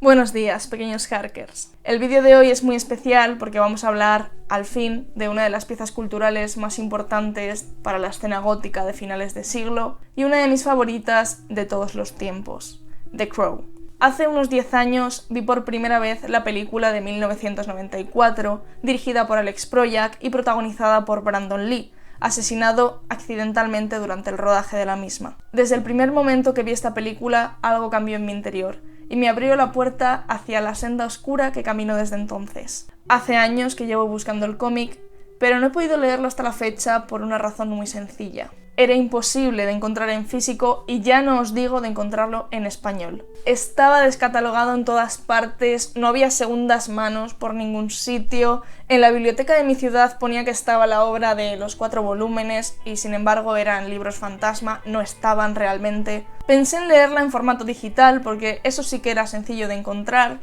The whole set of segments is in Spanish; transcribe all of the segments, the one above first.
Buenos días, pequeños Harkers. El vídeo de hoy es muy especial porque vamos a hablar, al fin, de una de las piezas culturales más importantes para la escena gótica de finales de siglo y una de mis favoritas de todos los tiempos, The Crow. Hace unos 10 años vi por primera vez la película de 1994, dirigida por Alex Proyas y protagonizada por Brandon Lee, asesinado accidentalmente durante el rodaje de la misma. Desde el primer momento que vi esta película, algo cambió en mi interior y me abrió la puerta hacia la senda oscura que camino desde entonces. Hace años que llevo buscando el cómic, pero no he podido leerlo hasta la fecha por una razón muy sencilla. Era imposible de encontrar en físico y ya no os digo de encontrarlo en español. Estaba descatalogado en todas partes, no había segundas manos por ningún sitio. En la biblioteca de mi ciudad ponía que estaba la obra de los 4 volúmenes y sin embargo eran libros fantasma, no estaban realmente. Pensé en leerla en formato digital porque eso sí que era sencillo de encontrar,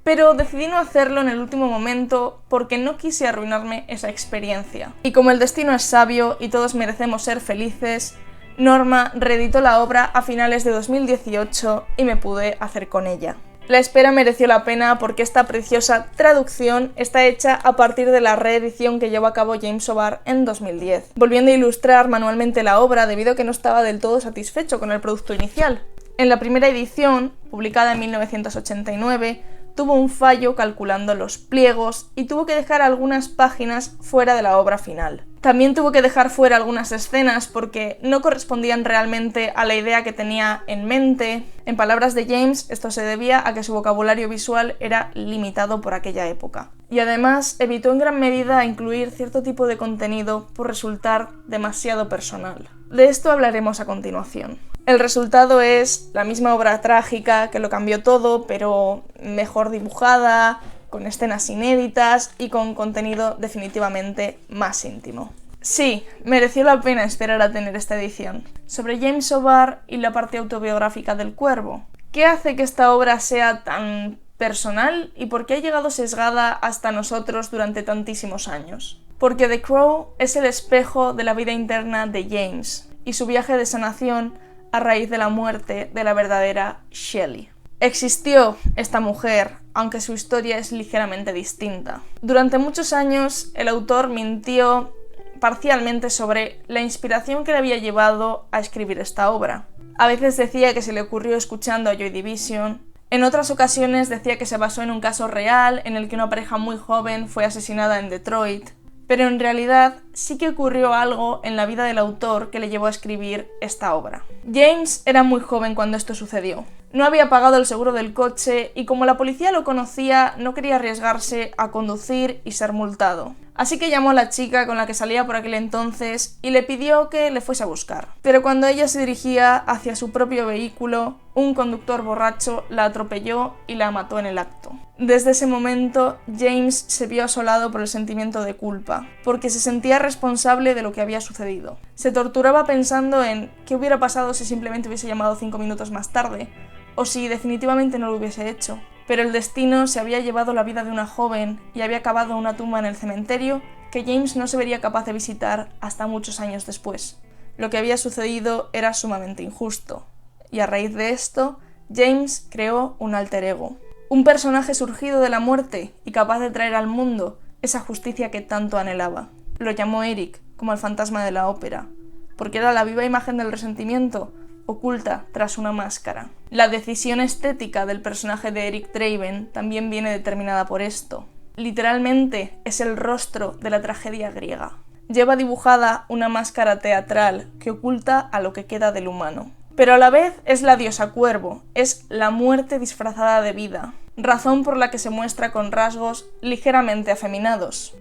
pero decidí no hacerlo en el último momento porque no quise arruinarme esa experiencia. Y como el destino es sabio y todos merecemos ser felices, Norma reeditó la obra a finales de 2018 y me pude hacer con ella. La espera mereció la pena porque esta preciosa traducción está hecha a partir de la reedición que llevó a cabo James O'Barr en 2010, volviendo a ilustrar manualmente la obra debido a que no estaba del todo satisfecho con el producto inicial. En la primera edición, publicada en 1989, tuvo un fallo calculando los pliegos y tuvo que dejar algunas páginas fuera de la obra final. También tuvo que dejar fuera algunas escenas porque no correspondían realmente a la idea que tenía en mente. En palabras de James, esto se debía a que su vocabulario visual era limitado por aquella época. Y además evitó en gran medida incluir cierto tipo de contenido por resultar demasiado personal. De esto hablaremos a continuación. El resultado es la misma obra trágica que lo cambió todo, pero mejor dibujada, con escenas inéditas y con contenido definitivamente más íntimo. Sí, mereció la pena esperar a tener esta edición. Sobre James O'Barr y la parte autobiográfica del Cuervo. ¿Qué hace que esta obra sea tan personal y por qué ha llegado sesgada hasta nosotros durante tantísimos años? Porque The Crow es el espejo de la vida interna de James y su viaje de sanación a raíz de la muerte de la verdadera Shelley. Existió esta mujer, aunque su historia es ligeramente distinta. Durante muchos años, el autor mintió parcialmente sobre la inspiración que le había llevado a escribir esta obra. A veces decía que se le ocurrió escuchando a Joy Division. En otras ocasiones decía que se basó en un caso real en el que una pareja muy joven fue asesinada en Detroit. Pero en realidad sí que ocurrió algo en la vida del autor que le llevó a escribir esta obra. James era muy joven cuando esto sucedió. No había pagado el seguro del coche y como la policía lo conocía, no quería arriesgarse a conducir y ser multado. Así que llamó a la chica con la que salía por aquel entonces y le pidió que le fuese a buscar. Pero cuando ella se dirigía hacia su propio vehículo, un conductor borracho la atropelló y la mató en el acto. Desde ese momento, James se vio asolado por el sentimiento de culpa, porque se sentía responsable de lo que había sucedido. Se torturaba pensando en qué hubiera pasado si simplemente hubiese llamado 5 minutos más tarde, o si definitivamente no lo hubiese hecho. Pero el destino se había llevado la vida de una joven y había cavado una tumba en el cementerio que James no se vería capaz de visitar hasta muchos años después. Lo que había sucedido era sumamente injusto, y a raíz de esto, James creó un alter ego. Un personaje surgido de la muerte y capaz de traer al mundo esa justicia que tanto anhelaba. Lo llamó Eric, como el fantasma de la ópera, porque era la viva imagen del resentimiento oculta tras una máscara. La decisión estética del personaje de Eric Draven también viene determinada por esto. Literalmente es el rostro de la tragedia griega. Lleva dibujada una máscara teatral que oculta a lo que queda del humano. Pero a la vez es la diosa cuervo, es la muerte disfrazada de vida, razón por la que se muestra con rasgos ligeramente afeminados.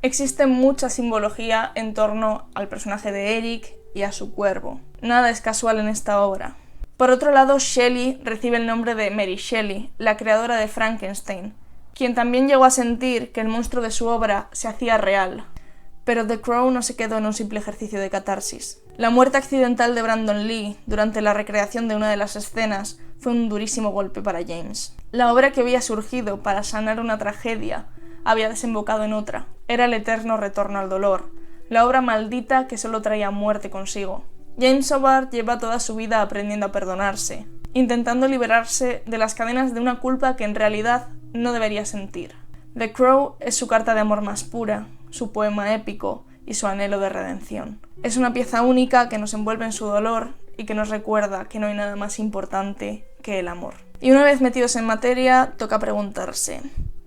Existe mucha simbología en torno al personaje de Eric y a su cuervo. Nada es casual en esta obra. Por otro lado, Shelley recibe el nombre de Mary Shelley, la creadora de Frankenstein, quien también llegó a sentir que el monstruo de su obra se hacía real. Pero The Crow no se quedó en un simple ejercicio de catarsis. La muerte accidental de Brandon Lee durante la recreación de una de las escenas fue un durísimo golpe para James. La obra que había surgido para sanar una tragedia había desembocado en otra. Era el eterno retorno al dolor, la obra maldita que solo traía muerte consigo. James O'Barr lleva toda su vida aprendiendo a perdonarse, intentando liberarse de las cadenas de una culpa que en realidad no debería sentir. The Crow es su carta de amor más pura, su poema épico y su anhelo de redención. Es una pieza única que nos envuelve en su dolor y que nos recuerda que no hay nada más importante que el amor. Y una vez metidos en materia, toca preguntarse,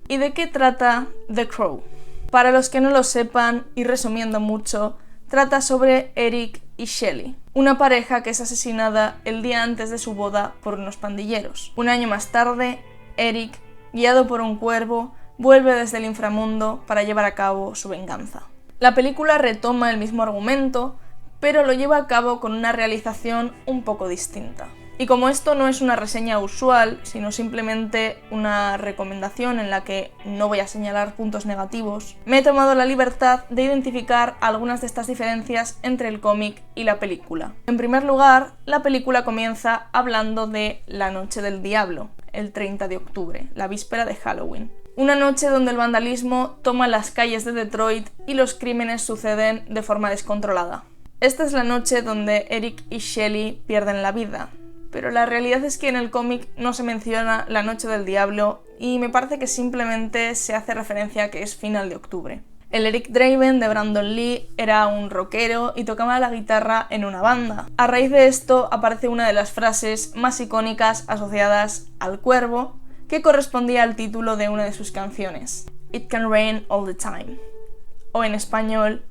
¿y de qué trata The Crow? Para los que no lo sepan, y resumiendo mucho, trata sobre Eric y Shelley, una pareja que es asesinada el día antes de su boda por unos pandilleros. Un año más tarde, Eric, guiado por un cuervo, vuelve desde el inframundo para llevar a cabo su venganza. La película retoma el mismo argumento, pero lo lleva a cabo con una realización un poco distinta. Y como esto no es una reseña usual, sino simplemente una recomendación en la que no voy a señalar puntos negativos, me he tomado la libertad de identificar algunas de estas diferencias entre el cómic y la película. En primer lugar, la película comienza hablando de la Noche del Diablo, el 30 de octubre, la víspera de Halloween. Una noche donde el vandalismo toma las calles de Detroit y los crímenes suceden de forma descontrolada. Esta es la noche donde Eric y Shelley pierden la vida. Pero la realidad es que en el cómic no se menciona la Noche del Diablo y me parece que simplemente se hace referencia a que es final de octubre. El Eric Draven de Brandon Lee era un rockero y tocaba la guitarra en una banda. A raíz de esto aparece una de las frases más icónicas asociadas al cuervo, que correspondía al título de una de sus canciones, It Can Rain All the Time, o en español,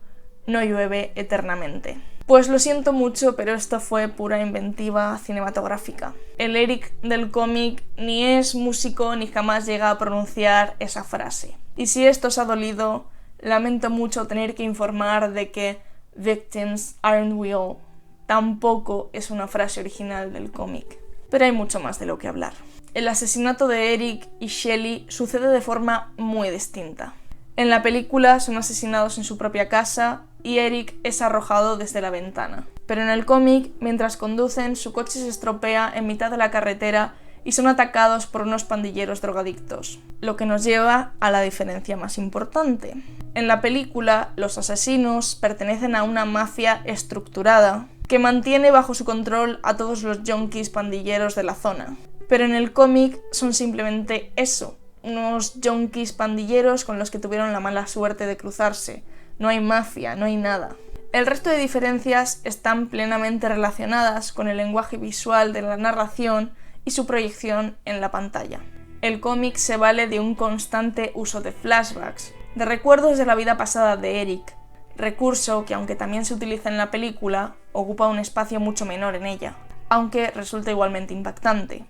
No llueve eternamente. Pues lo siento mucho, pero esto fue pura inventiva cinematográfica. El Eric del cómic ni es músico ni jamás llega a pronunciar esa frase. Y si esto os ha dolido, lamento mucho tener que informar de que Victims aren't we all tampoco es una frase original del cómic. Pero hay mucho más de lo que hablar. El asesinato de Eric y Shelley sucede de forma muy distinta. En la película son asesinados en su propia casa y Eric es arrojado desde la ventana. Pero en el cómic, mientras conducen, su coche se estropea en mitad de la carretera y son atacados por unos pandilleros drogadictos, lo que nos lleva a la diferencia más importante. En la película, los asesinos pertenecen a una mafia estructurada que mantiene bajo su control a todos los yonkis pandilleros de la zona. Pero en el cómic son simplemente eso, unos yonkis pandilleros con los que tuvieron la mala suerte de cruzarse. No hay mafia, no hay nada. El resto de diferencias están plenamente relacionadas con el lenguaje visual de la narración y su proyección en la pantalla. El cómic se vale de un constante uso de flashbacks, de recuerdos de la vida pasada de Eric, recurso que, aunque también se utiliza en la película, ocupa un espacio mucho menor en ella, aunque resulta igualmente impactante.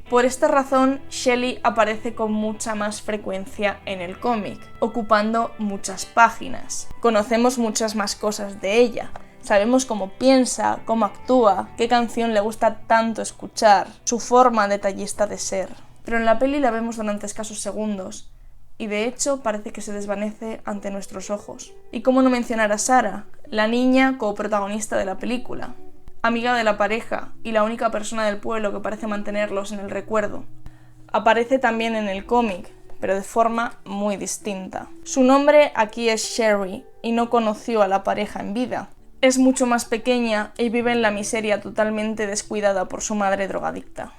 Por esta razón, Shelley aparece con mucha más frecuencia en el cómic, ocupando muchas páginas. Conocemos muchas más cosas de ella. Sabemos cómo piensa, cómo actúa, qué canción le gusta tanto escuchar, su forma detallista de ser. Pero en la peli la vemos durante escasos segundos, y de hecho parece que se desvanece ante nuestros ojos. Y cómo no mencionar a Sarah, la niña coprotagonista de la película, amiga de la pareja y la única persona del pueblo que parece mantenerlos en el recuerdo. Aparece también en el cómic, pero de forma muy distinta. Su nombre aquí es Sherry y no conoció a la pareja en vida. Es mucho más pequeña y vive en la miseria totalmente descuidada por su madre drogadicta.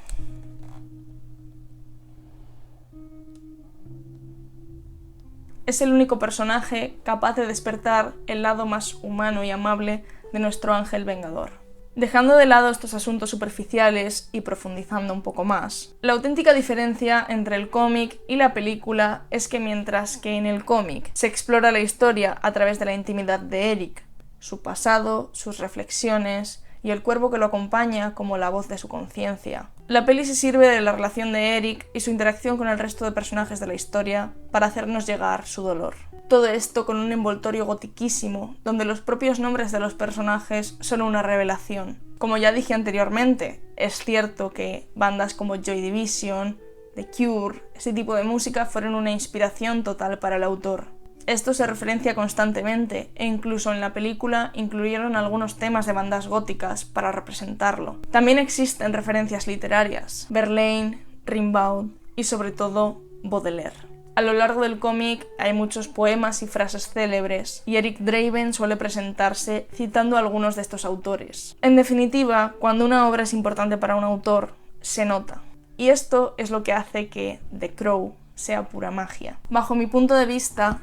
Es el único personaje capaz de despertar el lado más humano y amable de nuestro ángel vengador. Dejando de lado estos asuntos superficiales y profundizando un poco más, la auténtica diferencia entre el cómic y la película es que mientras que en el cómic se explora la historia a través de la intimidad de Eric, su pasado, sus reflexiones y el cuervo que lo acompaña como la voz de su conciencia, la peli se sirve de la relación de Eric y su interacción con el resto de personajes de la historia para hacernos llegar su dolor. Todo esto con un envoltorio gotiquísimo, donde los propios nombres de los personajes son una revelación. Como ya dije anteriormente, es cierto que bandas como Joy Division, The Cure, ese tipo de música fueron una inspiración total para el autor. Esto se referencia constantemente, e incluso en la película incluyeron algunos temas de bandas góticas para representarlo. También existen referencias literarias, Verlaine, Rimbaud y sobre todo Baudelaire. A lo largo del cómic hay muchos poemas y frases célebres, y Eric Draven suele presentarse citando a algunos de estos autores. En definitiva, cuando una obra es importante para un autor, se nota. Y esto es lo que hace que The Crow sea pura magia. Bajo mi punto de vista,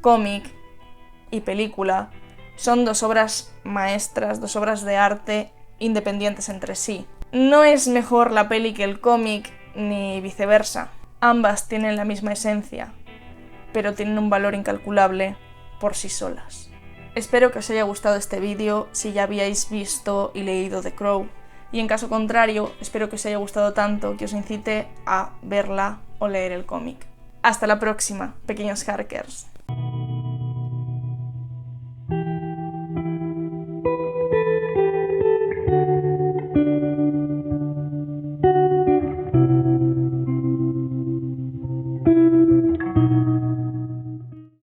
cómic y película son dos obras maestras, dos obras de arte independientes entre sí. No es mejor la peli que el cómic, ni viceversa. Ambas tienen la misma esencia, pero tienen un valor incalculable por sí solas. Espero que os haya gustado este vídeo si ya habíais visto y leído The Crow, y en caso contrario, espero que os haya gustado tanto que os incite a verla o leer el cómic. Hasta la próxima, pequeños Harkers.